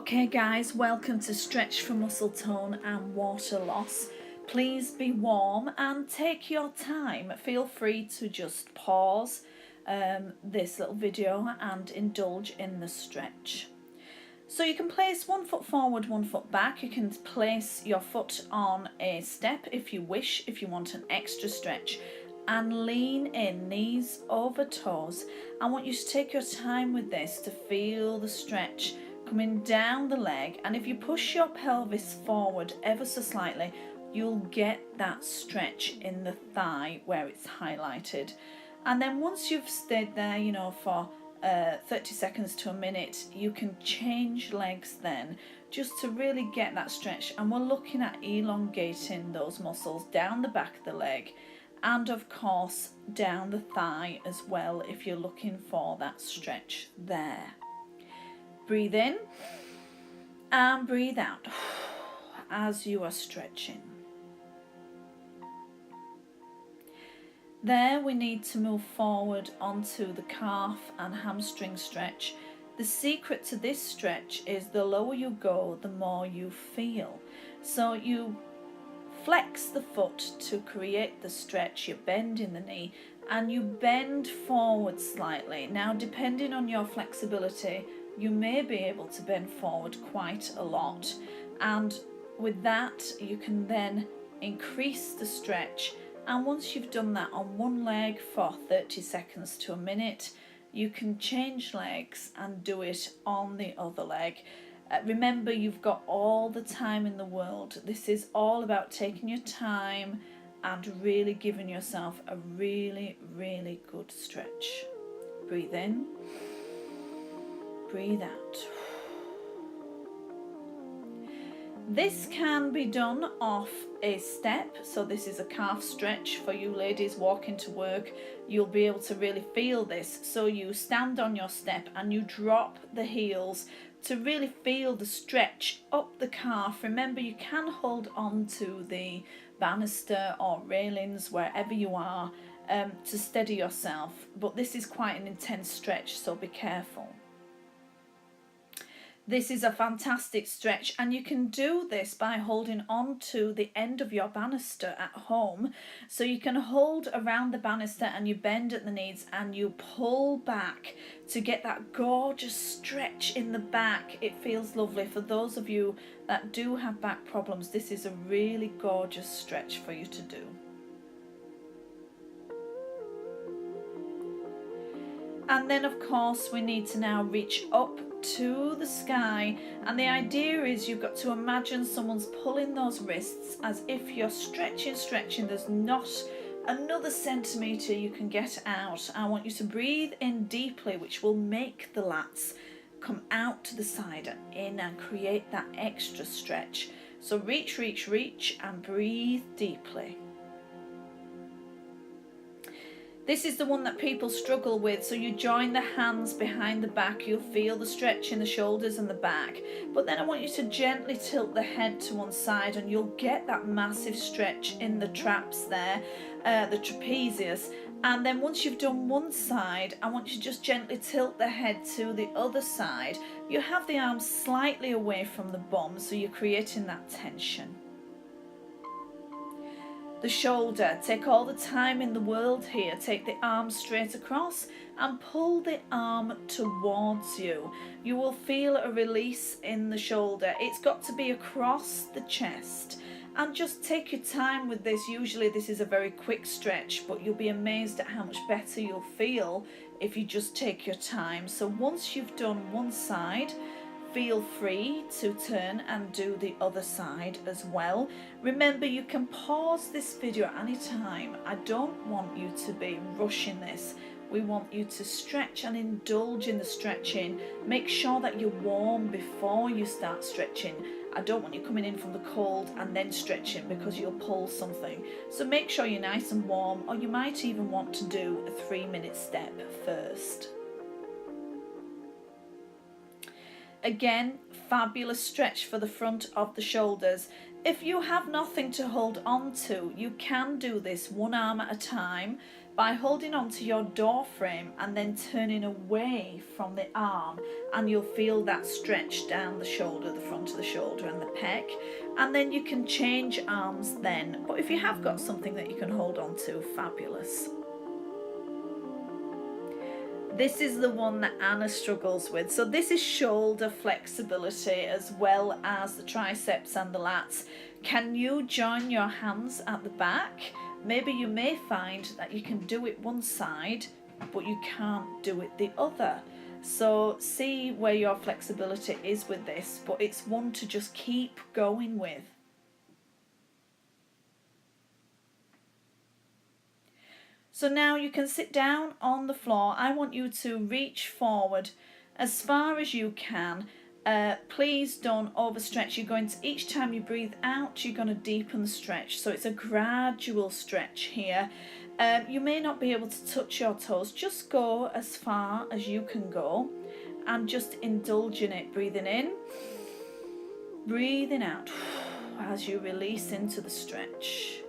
Okay guys, welcome to Stretch for Muscle Tone and Water Loss. Please be warm and take your time. Feel free to just pause this little video and indulge in the stretch. So you can place one foot forward, one foot back. You can place your foot on a step if you wish, if you want an extra stretch. And lean in, knees over toes. I want you to take your time with this to feel the stretch coming down the leg, and if you push your pelvis forward ever so slightly, you'll get that stretch in the thigh where it's highlighted. And then once you've stayed there, for 30 seconds to a minute, you can change legs then, just to really get that stretch. And we're looking at elongating those muscles down the back of the leg, and of course down the thigh as well, if you're looking for that stretch there. Breathe in and breathe out as you are stretching. There we need to move forward onto the calf and hamstring stretch. The secret to this stretch is the lower you go, the more you feel. So you flex the foot to create the stretch, you bend in the knee and you bend forward slightly. Now, depending on your flexibility, you may be able to bend forward quite a lot, and with that you can then increase the stretch. And once you've done that on one leg for 30 seconds to a minute, you can change legs and do it on the other leg. Remember, you've got all the time in the world. This is all about taking your time and really giving yourself a really good stretch. Breathe in, breathe out. This can be done off a step, so this is a calf stretch for you ladies walking to work. You'll be able to really feel this. So you stand on your step and you drop the heels to really feel the stretch up the calf. Remember, you can hold on to the banister or railings wherever you are to steady yourself, but this is quite an intense stretch, so be careful. This is a fantastic stretch, and you can do this by holding on to the end of your banister at home. So you can hold around the banister and you bend at the knees and you pull back to get that gorgeous stretch in the back. It feels lovely. For those of you that do have back problems, this is a really gorgeous stretch for you to do. And then of course we need to now reach up to the sky, and the idea is you've got to imagine someone's pulling those wrists as if you're stretching. There's not another centimetre you can get out. I want you to breathe in deeply, which will make the lats come out to the side and in and create that extra stretch. So reach and breathe deeply. This is the one that people struggle with, so you join the hands behind the back. You'll feel the stretch in the shoulders and the back. But then I want you to gently tilt the head to one side and you'll get that massive stretch in the traps there, the trapezius. And then once you've done one side, I want you to just gently tilt the head to the other side. You have the arms slightly away from the bum, so you're creating that tension. The shoulder, take all the time in the world here. Take the arm straight across and pull the arm towards you. You will feel a release in the shoulder. It's got to be across the chest. And just take your time with this. Usually this is a very quick stretch, but you'll be amazed at how much better you'll feel if you just take your time. So once you've done one side, feel free to turn and do the other side as well. Remember, you can pause this video at any time. I don't want you to be rushing this. We want you to stretch and indulge in the stretching. Make sure that you're warm before you start stretching. I don't want you coming in from the cold and then stretching, because you'll pull something. So make sure you're nice and warm, or you might even want to do a 3-minute step first. Again, fabulous stretch for the front of the shoulders. If you have nothing to hold on to, you can do this one arm at a time. by holding onto your door frame and then turning away from the arm, and you'll feel that stretch down the shoulder, the front of the shoulder and the pec. And then you can change arms then, but if you have got something that you can hold on to, fabulous. This is the one that Anna struggles with. So this is shoulder flexibility as well as the triceps and the lats. Can you join your hands at the back? Maybe you may find that you can do it one side, but you can't do it the other. So see where your flexibility is with this, but it's one to just keep going with. So now you can sit down on the floor. I want you to reach forward as far as you can. Please don't overstretch. You're going to, each time you breathe out, you're going to deepen the stretch. So it's a gradual stretch here. You may not be able to touch your toes. Just go as far as you can go and just indulge in it. Breathing in, breathing out as you release into the stretch.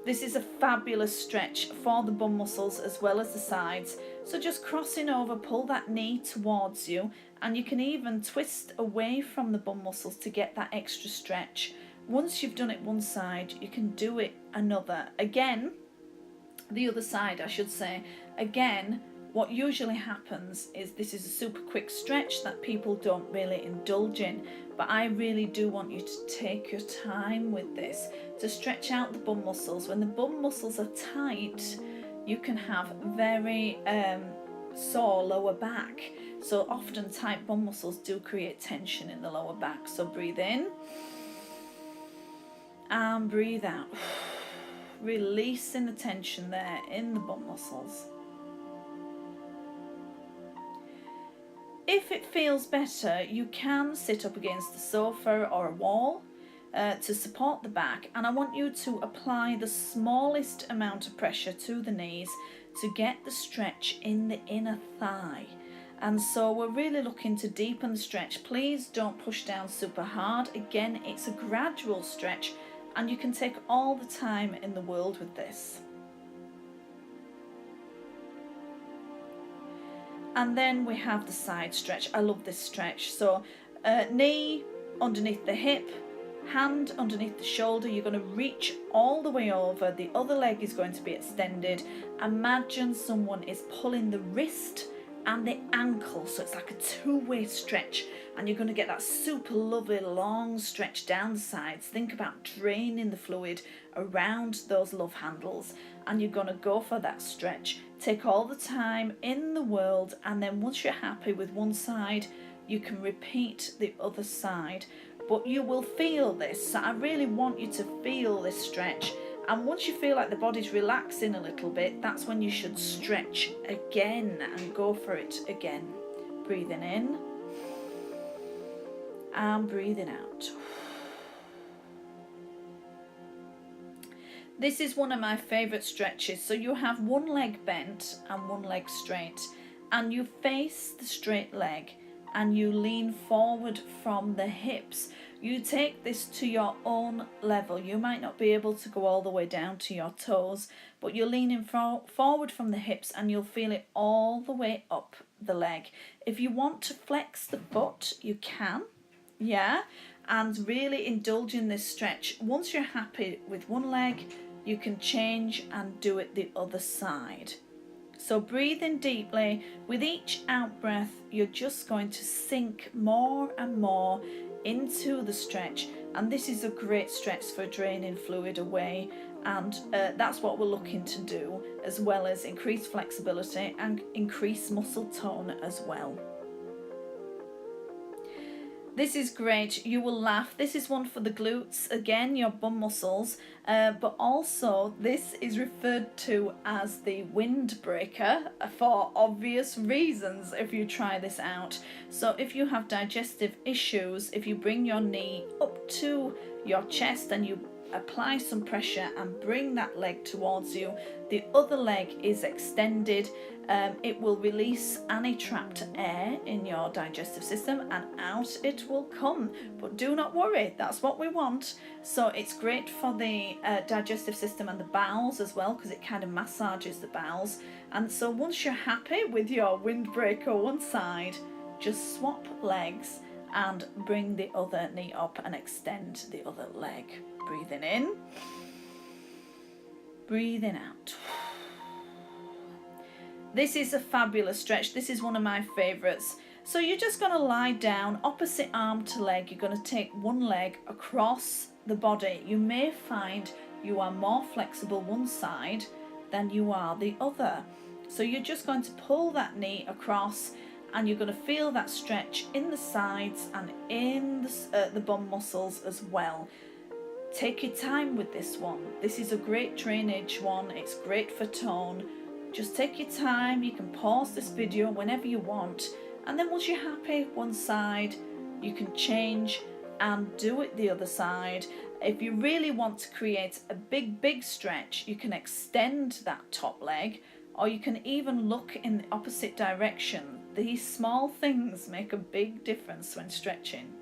This is a fabulous stretch for the bum muscles as well as the sides. So just crossing over, pull that knee towards you, and you can even twist away from the bum muscles to get that extra stretch. Once you've done it one side, you can do it another. Again, the other side I should say. Again, what usually happens is this is a super quick stretch that people don't really indulge in, but I really do want you to take your time with this to stretch out the bum muscles. When the bum muscles are tight, you can have very sore lower back. So often tight bum muscles do create tension in the lower back. So breathe in and breathe out, releasing the tension there in the bum muscles. If it feels better, you can sit up against the sofa or a wall to support the back, and I want you to apply the smallest amount of pressure to the knees to get the stretch in the inner thigh. And so we're really looking to deepen the stretch. Please don't push down super hard. Again, it's a gradual stretch and you can take all the time in the world with this. And then we have the side stretch. I love this stretch. So knee underneath the hip, hand underneath the shoulder. You're going to reach all the way over. The other leg is going to be extended. Imagine someone is pulling the wrist and the ankle, so it's like a two-way stretch, and you're going to get that super lovely long stretch down the sides. Think about draining the fluid around those love handles, and you're going to go for that stretch. Take all the time in the world, and then once you're happy with one side, you can repeat the other side. But you will feel this, so I really want you to feel this stretch. And once you feel like the body's relaxing a little bit, that's when you should stretch again and go for it again. Breathing in and breathing out. This is one of my favourite stretches. So you have one leg bent and one leg straight, and you face the straight leg and you lean forward from the hips. You take this to your own level. You might not be able to go all the way down to your toes, but you're leaning forward from the hips and you'll feel it all the way up the leg. If you want to flex the foot, you can, yeah, and really indulge in this stretch. Once you're happy with one leg, you can change and do it the other side. So breathe in deeply. With each out breath, you're just going to sink more and more into the stretch, and this is a great stretch for draining fluid away, and that's what we're looking to do, as well as increase flexibility and increase muscle tone as well. This is great. You will laugh. This is one for the glutes, again, your bum muscles, but also this is referred to as the windbreaker for obvious reasons if you try this out. So if you have digestive issues, if you bring your knee up to your chest and you apply some pressure and bring that leg towards you. The other leg is extended. It will release any trapped air in your digestive system and out it will come. But do not worry, that's what we want. So it's great for the digestive system and the bowels as well, because it kind of massages the bowels. And so once you're happy with your windbreaker one side, just swap legs and bring the other knee up and extend the other leg. Breathing in, breathing out. This is a fabulous stretch. This is one of my favourites. So you're just going to lie down, opposite arm to leg. You're going to take one leg across the body. You may find you are more flexible one side than you are the other. So you're just going to pull that knee across, and you're going to feel that stretch in the sides and in the bum muscles as well. Take your time with this one. This is a great drainage one. It's great for tone. Just take your time. You can pause this video whenever you want, and then once you're happy one side, you can change and do it the other side. If you really want to create a big stretch, you can extend that top leg, or you can even look in the opposite direction. These small things make a big difference when stretching.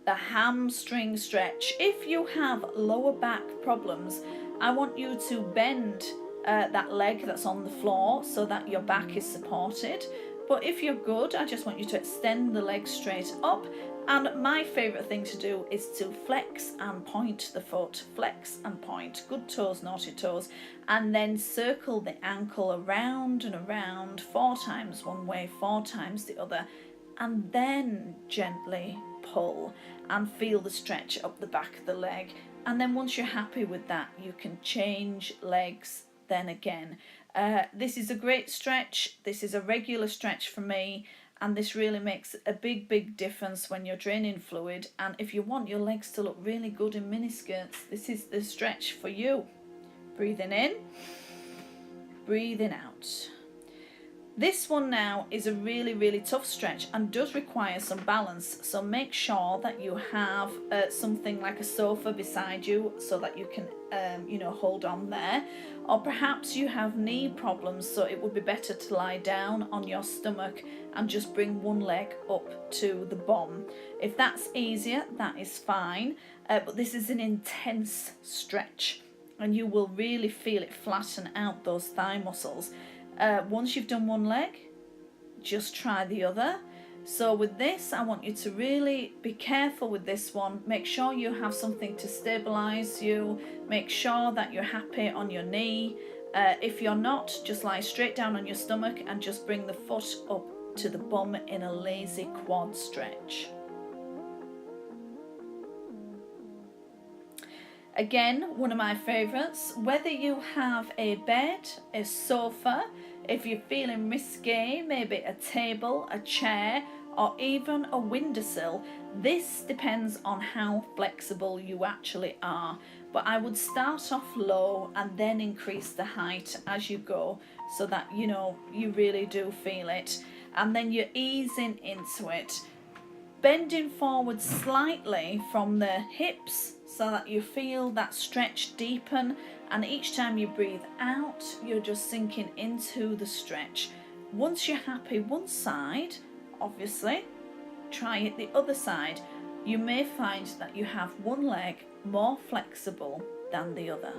The hamstring stretch. If you have lower back problems, I want you to bend that leg that's on the floor so that your back is supported. But if you're good, I just want you to extend the leg straight up. And my favourite thing to do is to flex and point the foot. Flex and point. Good toes, naughty toes. And then circle the ankle around and around 4 times one way, 4 times the other. And then gently pull and feel the stretch up the back of the leg. And then once you're happy with that, you can change legs then again. This is a great stretch. This is a regular stretch for me, and this really makes a big difference when you're draining fluid. And if you want your legs to look really good in miniskirts, this is the stretch for you. Breathing in, breathing out. This one now is a really tough stretch and does require some balance, so make sure that you have something like a sofa beside you so that you can hold on there. Or perhaps you have knee problems, so it would be better to lie down on your stomach and just bring one leg up to the bum. If that's easier, that is fine, but this is an intense stretch and you will really feel it flatten out those thigh muscles. Once you've done one leg, just try the other. So with this, I want you to really be careful with this one. Make sure you have something to stabilize you. Make sure that you're happy on your knee. If you're not, just lie straight down on your stomach and just bring the foot up to the bum in a lazy quad stretch. Again, one of my favourites. Whether you have a bed, a sofa, if you're feeling risque, maybe a table, a chair, or even a windowsill, this depends on how flexible you actually are. But I would start off low and then increase the height as you go, so that you really do feel it. And then you're easing into it, bending forward slightly from the hips so that you feel that stretch deepen, and each time you breathe out, you're just sinking into the stretch. Once you're happy one side, obviously, try it the other side. You may find that you have one leg more flexible than the other.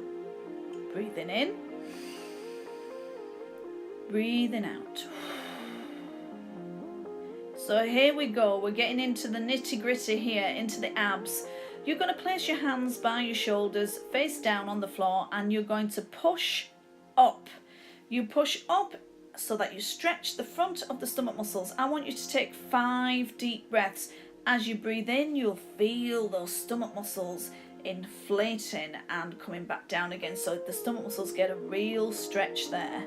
Breathing in, breathing out. So here we go, we're getting into the nitty-gritty here, into the abs. You're going to place your hands by your shoulders, face down on the floor, and you're going to push up. You push up so that you stretch the front of the stomach muscles. I want you to take 5 deep breaths. As you breathe in, you'll feel those stomach muscles inflating and coming back down again, so the stomach muscles get a real stretch there.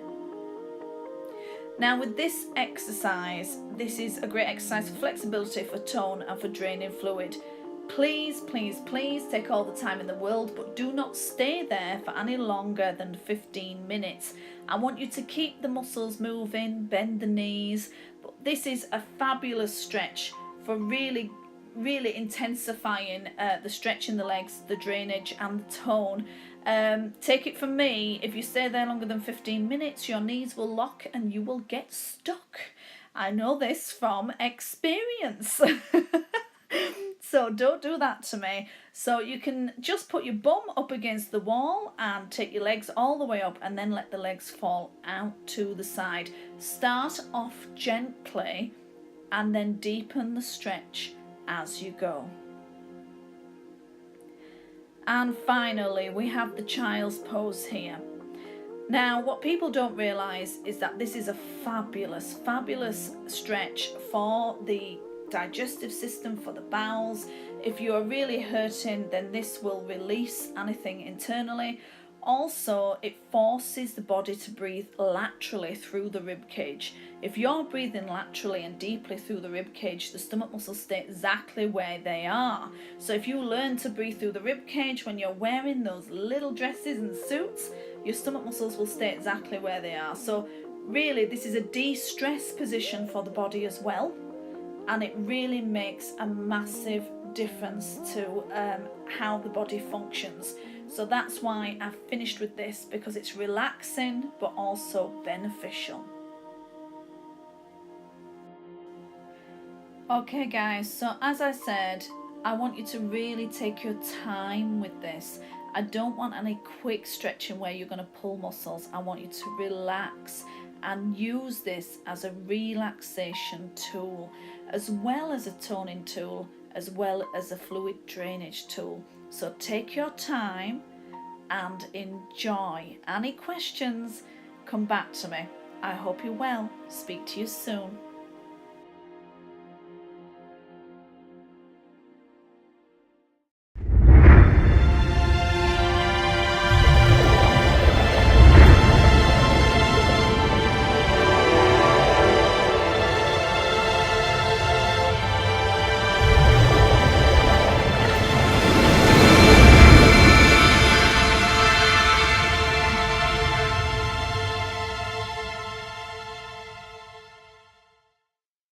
Now with this exercise, this is a great exercise for flexibility, for tone and for draining fluid. Please take all the time in the world, but do not stay there for any longer than 15 minutes. I want you to keep the muscles moving, bend the knees, but this is a fabulous stretch for really really intensifying the stretch in the legs, the drainage and the tone. Take it from me, if you stay there longer than 15 minutes, your knees will lock and you will get stuck. I know this from experience. So don't do that to me. So you can just put your bum up against the wall and take your legs all the way up and then let the legs fall out to the side. Start off gently and then deepen the stretch as you go. And finally, we have the child's pose here. Now, what people don't realise is that this is a fabulous, fabulous stretch for the digestive system, for the bowels. If you're really hurting, then this will release anything internally. Also, it forces the body to breathe laterally through the rib cage. If you're breathing laterally and deeply through the rib cage, the stomach muscles stay exactly where they are. So if you learn to breathe through the rib cage when you're wearing those little dresses and suits, your stomach muscles will stay exactly where they are. So really, this is a de-stress position for the body as well. And it really makes a massive difference to how the body functions. So that's why I've finished with this, because it's relaxing but also beneficial. Okay guys, so as I said, I want you to really take your time with this. I don't want any quick stretching where you're going to pull muscles. I want you to relax and use this as a relaxation tool, as well as a toning tool, as well as a fluid drainage tool. So take your time and enjoy. Any questions, come back to me. I hope you're well. Speak to you soon.